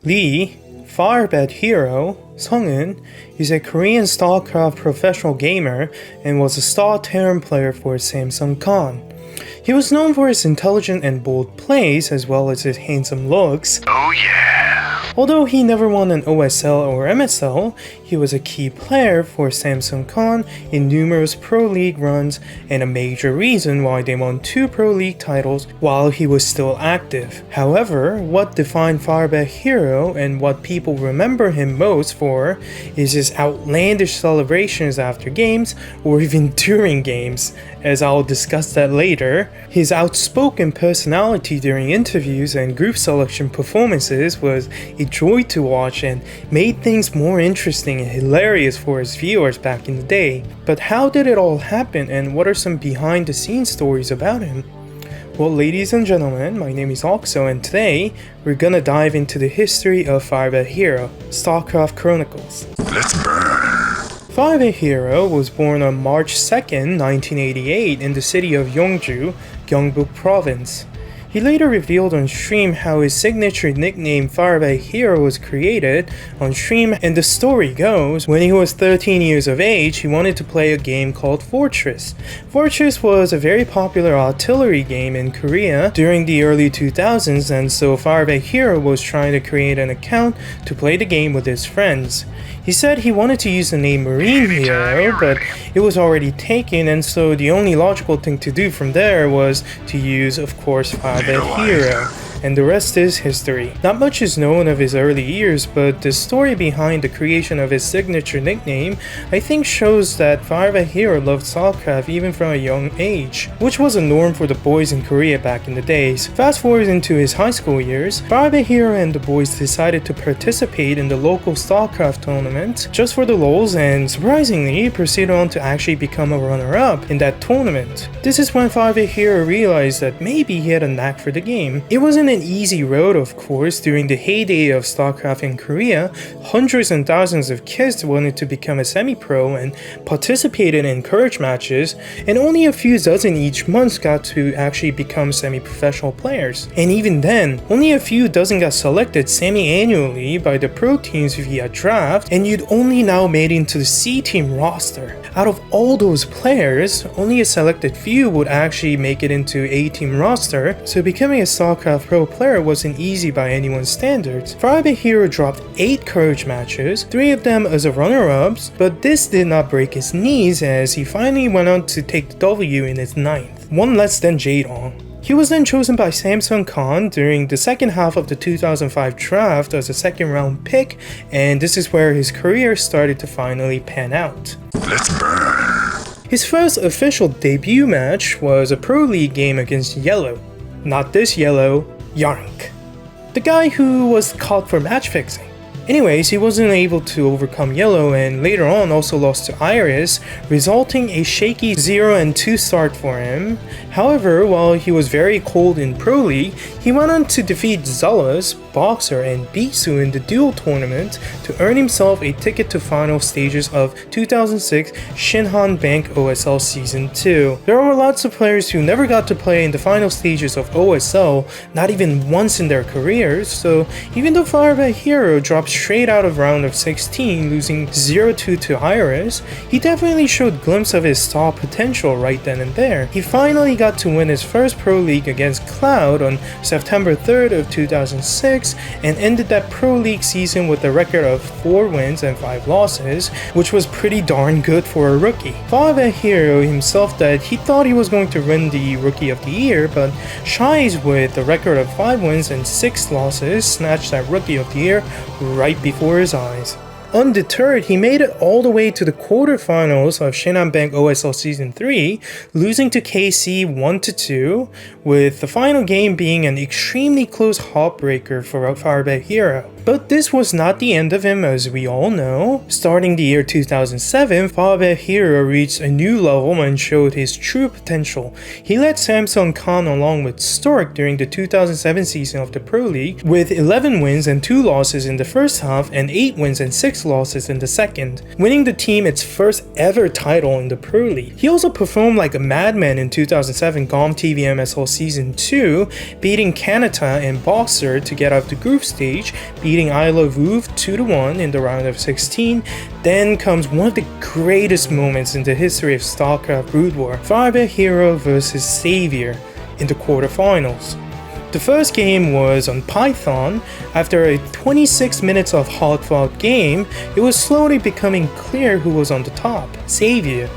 Lee, FireBatHero, 성은, is a Korean Starcraft professional gamer and was a star Terran player for Samsung Khan. He was known for his intelligent and bold plays as well as his handsome looks. Oh yeah! Although he never won an OSL or MSL, he was a key player for Samsung Khan in numerous Pro League runs and a major reason why they won 2 Pro League titles while he was still active. However, what defined FireBatHero and what people remember him most for is his outlandish celebrations after games or even during games, as I'll discuss that later. His outspoken personality during interviews and group selection performances was a joy to watch and made things more interesting and hilarious for his viewers back in the day. But how did it all happen and what are some behind the scenes stories about him? Well, ladies and gentlemen, my name is Oxo and today we're gonna dive into the history of FireBatHero, Starcraft Chronicles. Let's burn! FireBatHero was born on March 2nd, 1988 in the city of Yeongju, Gyeongbuk Province. He later revealed on stream how his signature nickname FireBatHero was created on stream, and the story goes, when he was 13 years of age, he wanted to play a game called Fortress. Fortress was a very popular artillery game in Korea during the early 2000s, and so FireBatHero was trying to create an account to play the game with his friends. He said he wanted to use the name Marine Hero, but it was already taken, and so the only logical thing to do from there was to use, of course, FireBatHero. And the rest is history. Not much is known of his early years, but the story behind the creation of his signature nickname I think shows that FireBatHero loved Starcraft even from a young age, which was a norm for the boys in Korea back in the days. Fast forward into his high school years, FireBatHero and the boys decided to participate in the local Starcraft tournament just for the lols, and surprisingly proceeded on to actually become a runner-up in that tournament. This is when FireBatHero realized that maybe he had a knack for the game. It wasn't an easy road, of course. During the heyday of Starcraft in Korea, hundreds and thousands of kids wanted to become a semi-pro and participated in encourage matches, and only a few dozen each month got to actually become semi-professional players. And even then, only a few dozen got selected semi-annually by the pro teams via draft, and you'd only now made into the C team roster. Out of all those players, only a selected few would actually make it into A team roster, so becoming a Starcraft pro player wasn't easy by anyone's standards. FireBatHero dropped 8 courage matches, 3 of them as a runner-ups, but this did not break his knees as he finally went on to take the W in his 9th, one less than Jaedong. He was then chosen by Samsung Khan during the second half of the 2005 draft as a second round pick, and this is where his career started to finally pan out. Let's burn! His first official debut match was a Pro League game against Yellow. Not this Yellow, Yarnk, the guy who was caught for match fixing. Anyways, he wasn't able to overcome Yellow and later on also lost to Iris, resulting a shaky 0-2 start for him. However, while he was very cold in Pro League, he went on to defeat Zealous, Boxer, and Bisu in the duel tournament to earn himself a ticket to final stages of 2006 Shinhan Bank OSL Season 2. There are lots of players who never got to play in the final stages of OSL, not even once in their careers, so even though FireBatHero dropped straight out of round of 16, losing 0-2 to Iris, he definitely showed a glimpse of his star potential right then and there. He finally got to win his first Pro League against Cloud on September 3rd of 2006 and ended that Pro League season with a record of 4 wins and 5 losses, which was pretty darn good for a rookie. FireBatHero himself said he thought he was going to win the Rookie of the Year, but Shies with a record of 5 wins and 6 losses snatched that Rookie of the Year right before his eyes. Undeterred, he made it all the way to the quarterfinals of Shinhan Bank OSL Season 3, losing to KC 1-2, with the final game being an extremely close heartbreaker for FireBatHero. But this was not the end of him, as we all know. Starting the year 2007, FireBatHero reached a new level and showed his true potential. He led Samsung Khan along with Stork during the 2007 season of the Pro League, with 11 wins and 2 losses in the first half and 8 wins and 6 6 losses in the second, winning the team its first ever title in the Pro League. He also performed like a madman in 2007 GOM TV MSL Season 2, beating Kanata and Boxer to get out of the group stage, beating I Love Woof 2-1 in the round of 16. Then comes one of the greatest moments in the history of Starcraft Brood War, FireBatHero vs Savior in the quarterfinals. The first game was on Python. After a 26 minutes of hard-fought game, it was slowly becoming clear who was on the top, Savior.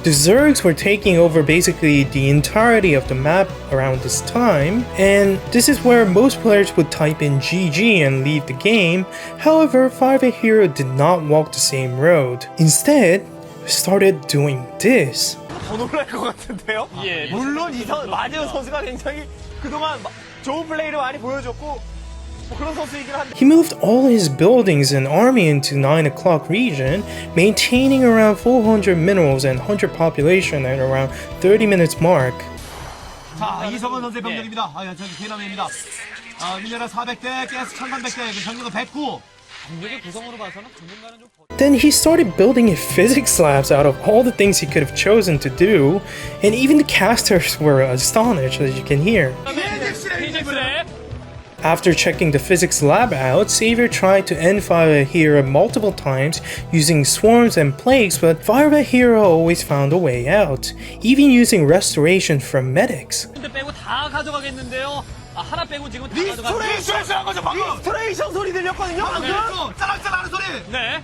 The Zergs were taking over basically the entirety of the map around this time, and this is where most players would type in GG and leave the game. However, FireBatHero did not walk the same road. Instead, started doing this. 더 놀랄 것 같은데요? 예. 물론 마재현 선수가 굉장히 그동안 좋은 플레이를 많이 보여줬고 그런 선수이긴 한데. He moved all his buildings and army into 9 o'clock region, maintaining around 400 minerals and 100 population at around 30 minutes mark. 자, 이성원 선수의 병력입니다. 저기 개남입니다. 미네랄 400대, 가스 1300대, 병력은 109. Then he started building physics labs out of all the things he could have chosen to do, and even the casters were astonished, as you can hear. After checking the physics lab out, Savior tried to end FireBatHero multiple times using swarms and plagues, but FireBatHero always found a way out, even using restoration from medics. 하나 빼고 지금 다 가져가고 리스토레이션 한 거죠 방금. 리스토레이션 소리 들렸거든요 방금. 짜랑짜랑하는 소리. 네.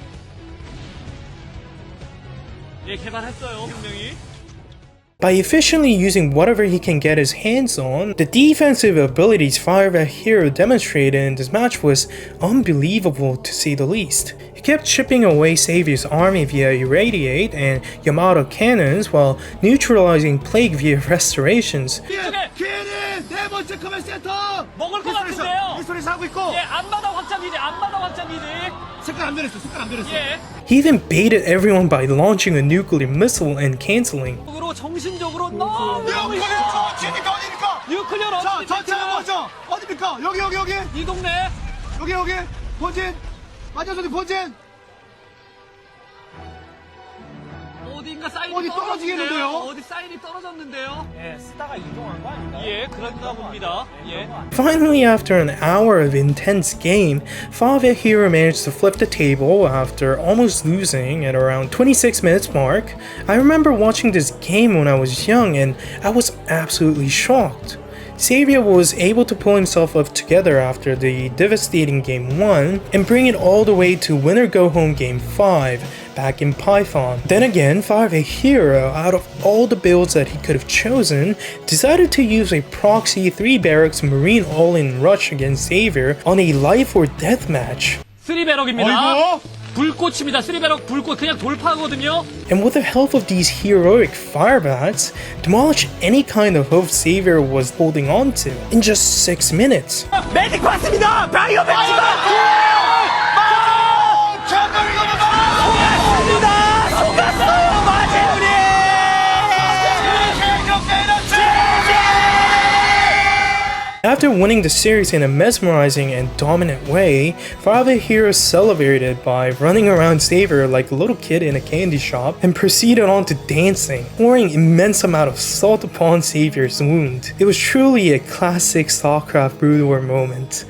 예 개발했어요 분명히. By efficiently using whatever he can get his hands on, the defensive abilities FireBatHero demonstrated in this match was unbelievable to say the least. He kept chipping away Savior's army via Irradiate and Yamato cannons while neutralizing Plague via restorations. 네 번째 커맨 센터 먹을 것 같은데요. 리스토레이션 하고 있고. 예 앞마당 확장 기지 앞마당 확장 기지. 색깔 안 변했어. 색깔 안 변했어. 예. He even baited everyone by launching a nuclear missile and canceling. 정신적으로 너무 뉴클리어 어디입니까? 뉴클리어 자 뭐죠? 어디입니까? 여기 이 동네 여기 본진 마지막 본진 어딘가 사인이 어디 떨어지겠는데요? 어디 사인이 떨어졌는데요? 예, 쓰다가 이동한 거 아닌가요? 예, 그런가 봅니다. 예. Finally, after an hour of intense game, FireBatHero managed to flip the table after almost losing at around 26 minutes mark. I remember watching this game when I was young and I was absolutely shocked. Savior was able to pull himself up together after the devastating Game 1 and bring it all the way to winner-go-home Game 5 back in Python. Then again, FireBatHero, out of all the builds that he could have chosen, decided to use a proxy 3 barracks marine all-in rush against Savior on a life or death match. 3배럭입니다. 불꽃입니다. 3배럭 불꽃 그냥 돌파하거든요. And with the help of these heroic firebats, demolished any kind of hope Savior was holding on to in just 6 minutes. 매직 봤습니다. 바이오 매직가. 속았어요 마재훈이. After winning the series in a mesmerizing and dominant way, FireBatHero celebrated by running around Savior like a little kid in a candy shop and proceeded on to dancing, pouring immense amount of salt upon Savior's wound. It was truly a classic Starcraft Brood War moment.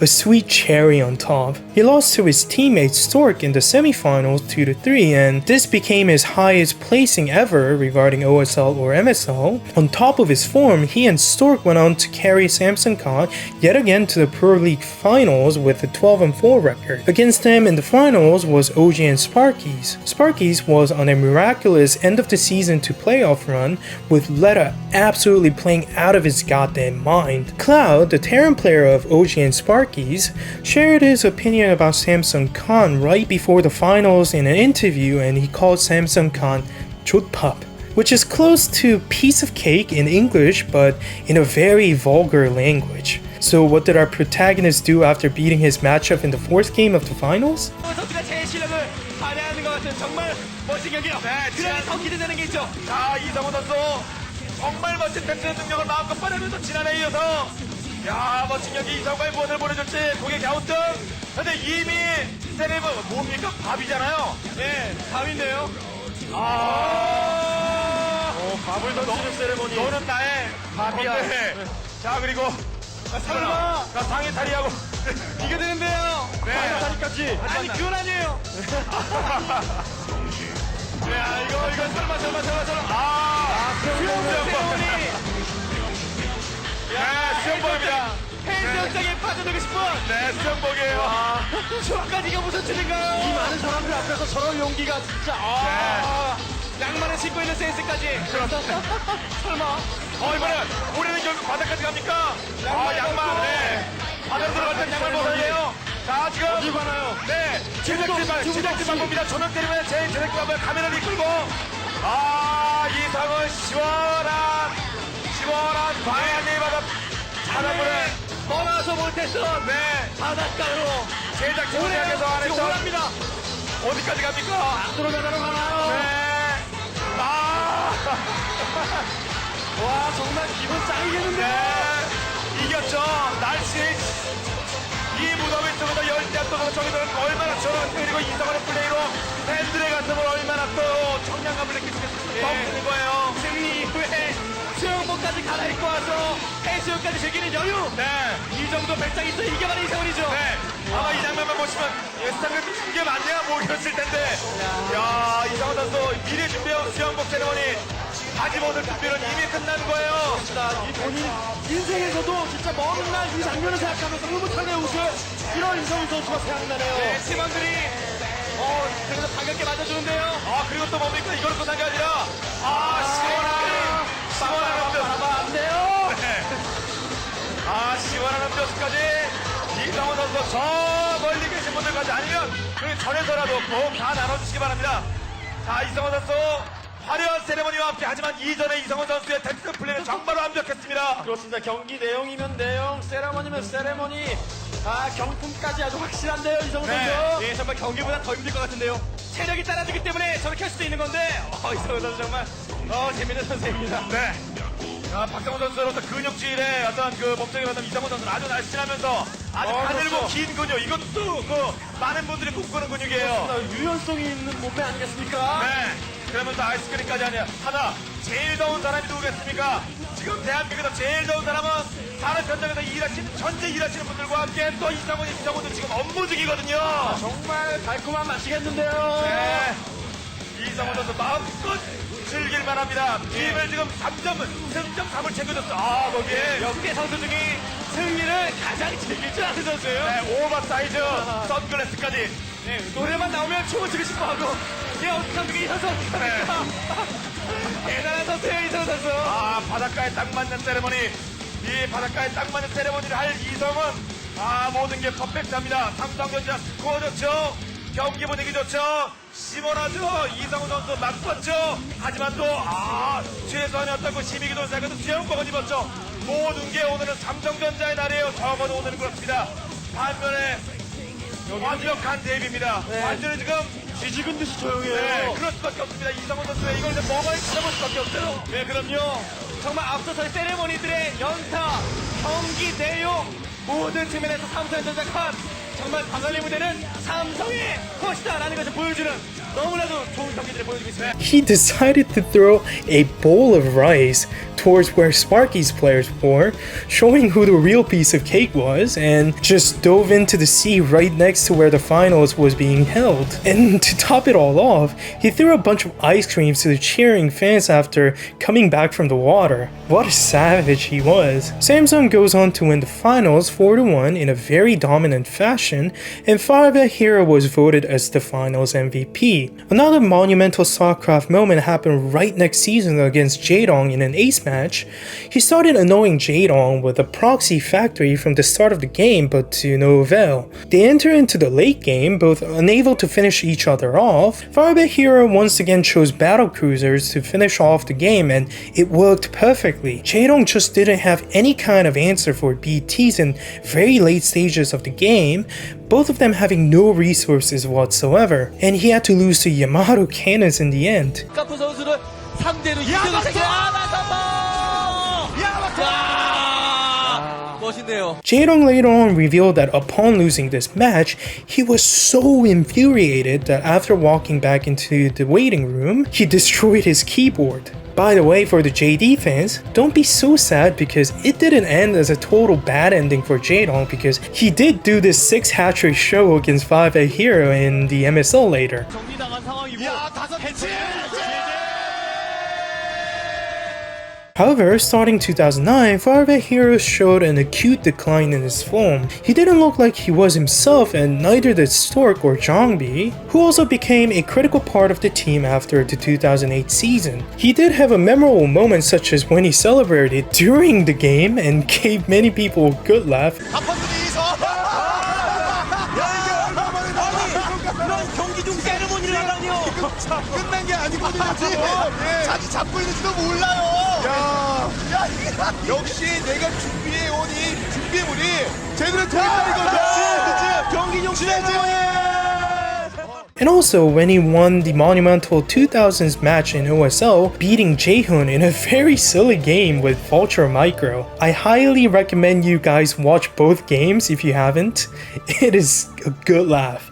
A sweet cherry on top. He lost to his teammate Stork in the semifinals 2-3, and this became his highest placing ever regarding OSL or MSL. On top of his form, he and Stork went on to carry Samson Khan yet again to the Pro League finals with a 12-4 record. Against them in the finals was OG and Sparkies. Sparkies was on a miraculous end of the season to playoff run, with Letta absolutely playing out of his goddamn mind. Cloud, the Terran player of OG and Sparkies, shared his opinion about Samson Khan right before the finals in an interview, and he called Samson Khan "Chotpap," which is close to piece of cake in English but in a very vulgar language. So what did our protagonist do after beating his matchup in the 4th game of the finals? 정말 멋진 팬츠의 능력을 마음껏 뻗으면서 지난해에 이어서 야, 멋진 경기 이성과의 무엇을 보내줄지 고개 갸우뚱. 근데 이미 세레모 뭡니까? 밥이잖아요. 네, 밥인데요. 밥을 던지는 세레모니. 너는 나의 밥이야. 자, 그리고 설마 자, 상의 탈의하고 이게 되는데요. 네. 다리까지. 아니 그건 아니에요. 야, 이거 설마. 세레모니. 야, 수영복입니다. 해수욕장에 빠져들고 싶은 네, 수영복이에요. 저까지 이게 무슨 일인가요? 이 많은 사람들 앞에서 저런 용기가 진짜 양말을 신고 있는 센스까지. 설마 이번에 우리는 결국 바닥까지 갑니까? 양말, 네. 바닥 들어갈 땐 양말 벗어야해요. 자, 지금. 어디 가나요? 네. 제작진만 봅니다. 저녁 때리면 제일 제작진만 보면 카메라를 이끌고. 이상은 시원한 광안리 바닷물에. 떠나서 못했던 네. 바닷가로 제작진을 향해서 안 지금 했죠. 오랍니다. 어디까지 갑니까? 앞으로 가나요? 네. 와 정말 기분 짱이겠는데. 네. 이겼죠. 날씨. 이 무덤에 있으면서 열대야 떠서 저기들은 얼마나 저런 그리고 이상한 플레이로 팬들의 가슴을 얼마나 또 청량감을 느낄 수 있는 거예요. 승리 이후에 수영복까지 갈아입고 와서 해수욕까지 즐기는 여유. 네. 이 정도 배짱이 있어 이게 바로 이세훈이죠. 네. 아마 이 장면만 보시면 스타크래프트 이게 맞냐 모르겠을 텐데. 야, 이상한 선수 미리 준비한 수영복 세레머니 아직 오늘 준비는 이미 끝난 거예요. 진짜 이 본인 인생에서도 진짜 먼 날 이 장면을 생각하면서 흐뭇하게 웃을 이런 이성훈 선수가 생각나네요. 네, 팀원들이 그래서 반갑게 맞아주는데요. 그리고 또 뭡니까? 이걸 끝난 게 아니라 시원한 음료수. 안 돼요. 네. 시원한 음료수까지 이상훈 선수 저 멀리 계신 분들까지 아니면 그 전에서라도 꼭 다 나눠주시기 바랍니다. 자, 이상훈 선수 화려한 세레머니와 함께 하지만 이전에 이상훈 선수의 텍스트 플레이는 정말 완벽했습니다. 그렇습니다. 경기 내용이면 내용, 세레머니면 세레머니. 경품까지 아주 확실한데요, 이성훈 선수. 예, 정말 경기보다 더 힘들 것 같은데요. 체력이 따라주기 때문에 저렇게 할 수도 있는 건데, 이성훈 선수 정말 재밌는 선수입니다. 네. 박상훈 선수로서 근육질의 어떤 그 몸통이 받는 이상훈 선수는 아주 날씬하면서 아주 가늘고 그렇죠. 긴 근육. 이것도 많은 분들이 꿈꾸는 근육이에요. 유연성이 있는 몸매 아니겠습니까? 네. 그러면서 아이스크림까지 하나 제일 더운 사람이 누구겠습니까? 지금 대한민국에서 제일 더운 사람은 다른 현장에서 전체 일하시는 분들과 함께 또 이상훈도 지금 업무 중이거든요. 정말 달콤한 맛이겠는데요. 네. 이상훈 선수 마음껏 즐길만 합니다. 팀을 지금 승점 3을 챙겨줬어. 거기에 역대 선수 중에 승리를 가장 즐길 줄 아는 선수예요. 네, 오버사이즈 선글라스까지. 네, 노래만 나오면 춤을 추고 싶어 하고. 어떻게 감독이 이 선수 어떡합니까? 대단한 선수예요, 이성훈 선수. 바닷가에 딱 맞는 세레머니. 이 바닷가에 딱 맞는 세레머니를 할 이성은 모든 게 퍼펙트합니다. 삼성전자 스코어 좋죠. 경기 분위기 좋죠. 시원하죠. 이성훈 선수 맞봤죠. 하지만 또 최선이었다고 심의기도 생각해도 수영복을 입었죠. 모든 게 오늘은 삼성전자의 날이에요. 적어도 오늘은 그렇습니다. 반면에 완벽한 대비입니다. 네. 완전히 지금 뒤지근 듯이 조용해요. 네, 그럴 수밖에 없습니다. 이성훈 선수의 이걸 이제 뭐가 찾아볼 수밖에 없어요. 네, 그럼요. 정말 앞서서의 세레머니들의 연타, 경기 내용, 모든 측면에서 삼성전자가 정말 방갈리 무대는 삼성의 것이다라는 것을 보여주는 너무나도 좋은 경기들을 보여주고 있습니다. He decided to throw a bowl of rice towards where Sparky's players were, showing who the real piece of cake was, and just dove into the sea right next to where the finals was being held. And to top it all off, he threw a bunch of ice creams to the cheering fans after coming back from the water. What a savage he was. Samsung goes on to win the finals 4-1 in a very dominant fashion, and FireBatHero was voted as the finals MVP. Another monumental Starcraft moment happened right next season against Jaedong in an ace match. He started annoying Jaedong with a proxy factory from the start of the game, but to no avail. They enter into the late game, both unable to finish each other off. FireBatHero once again chose battle cruisers to finish off the game, and it worked perfectly. Jaedong just didn't have any kind of answer for BTs in very late stages of the game, both of them having no resources whatsoever, and he had to lose to Yamato cannons in the end. 카프 선수를 상대로 야마토! 야마토! 야마토! 멋있는 좋네요. Jae-dong later on revealed that upon losing this match, he was so infuriated that after walking back into the waiting room, he destroyed his keyboard. By the way, for the JD fans, don't be so sad because it didn't end as a total bad ending for Jae-dong because he did do this 6 hat-trick show against FireBatHero in the MSL later. 정리당한 상황이고. 야, 5개. However, starting 2009, FireBatHero showed an acute decline in his form. He didn't look like he was himself, and neither did Stork or Jongbi, who also became a critical part of the team after the 2008 season. He did have a memorable moment such as when he celebrated during the game and gave many people a good laugh. 이런 경기 중 세레모니를 하다니요. 끝난 게 아니거든요. 자기 잡고 있는지도 몰라요. 역시 내가 준비해온 이 준비물이 제대로 되겠다는 거죠. 경기 중 세레모니. And also when he won the monumental 2000s match in OSL, beating Jaehoon in a very silly game with Vulture Micro. I highly recommend you guys watch both games if you haven't. It is a good laugh.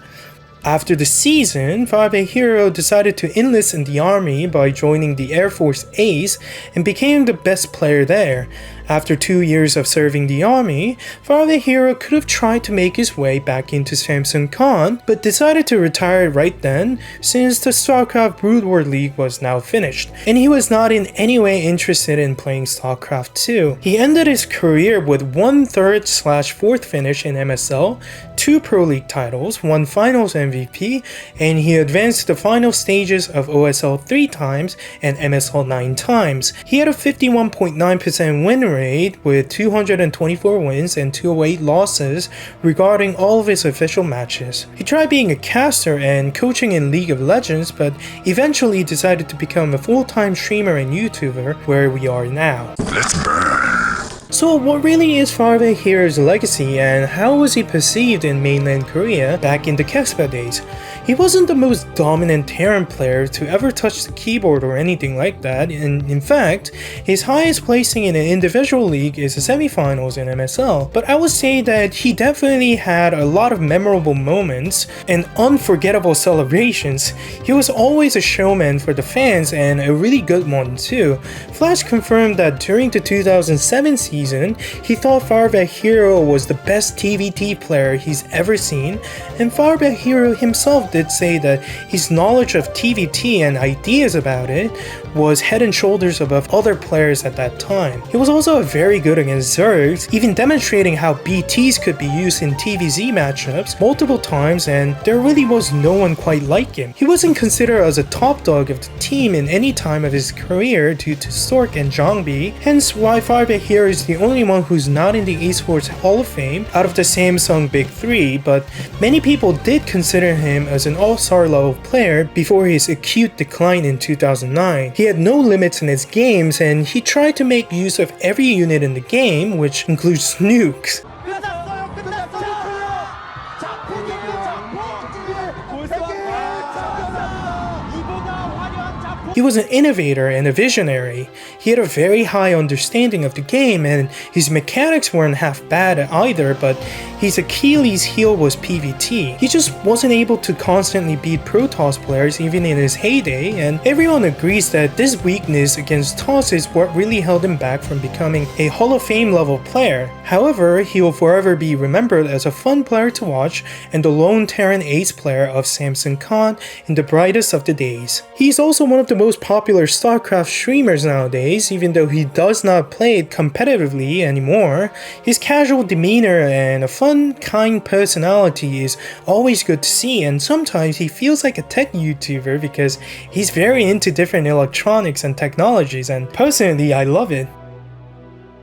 After the season, FireBatHero decided to enlist in the army by joining the Air Force Ace and became the best player there. After 2 years of serving the army, FireBatHero could have tried to make his way back into Samsung Con, but decided to retire right then since the Starcraft Brood War League was now finished, and he was not in any way interested in playing Starcraft 2. He ended his career with 1/3/4th finish in MSL, 2 Pro League titles, 1 Finals MVP, and he advanced to the final stages of OSL 3 times and MSL 9 times. He had a 51.9% win rate with 224 wins and 208 losses regarding all of his official matches. He tried being a caster and coaching in League of Legends, but eventually decided to become a full-time streamer and YouTuber, where we are now. So what really is FireBatHero's legacy and how was he perceived in mainland Korea back in the Kespa days? He wasn't the most dominant Terran player to ever touch the keyboard or anything like that, and in fact, his highest placing in an individual league is the semifinals in MSL. But I would say that he definitely had a lot of memorable moments and unforgettable celebrations. He was always a showman for the fans and a really good one too. Flash confirmed that during the 2007 season, he thought FireBatHero was the best TVT player he's ever seen, and FireBatHero himself did say that his knowledge of TVT and ideas about it was head and shoulders above other players at that time. He was also very good against Zergs, even demonstrating how BTs could be used in TVZ matchups multiple times, and there really was no one quite like him. He wasn't considered as a top dog of the team in any time of his career due to Stork and Jongbi, hence why FireBatHero is the only one who's not in the Esports Hall of Fame out of the Samsung Big 3, but many people did consider him as an all-star level player before his acute decline in 2009. He had no limits in his games and he tried to make use of every unit in the game, which includes nukes. He was an innovator and a visionary. He had a very high understanding of the game and his mechanics weren't half bad either, but his Achilles heel was PvT. He just wasn't able to constantly beat Pro Toss players even in his heyday, and everyone agrees that this weakness against Toss is what really held him back from becoming a Hall of Fame level player. However, he will forever be remembered as a fun player to watch and the lone Terran ace player of Samsung Con in the brightest of the days. He's also one of the most popular Starcraft streamers nowadays, even though he does not play it competitively anymore. His casual demeanor and a fun, kind personality is always good to see, and sometimes he feels like a tech YouTuber because he's very into different electronics and technologies, and personally I love it.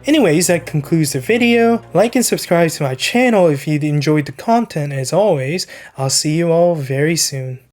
Anyways, that concludes the video. Like and subscribe to my channel if you enjoyed the content. As always, I'll see you all very soon.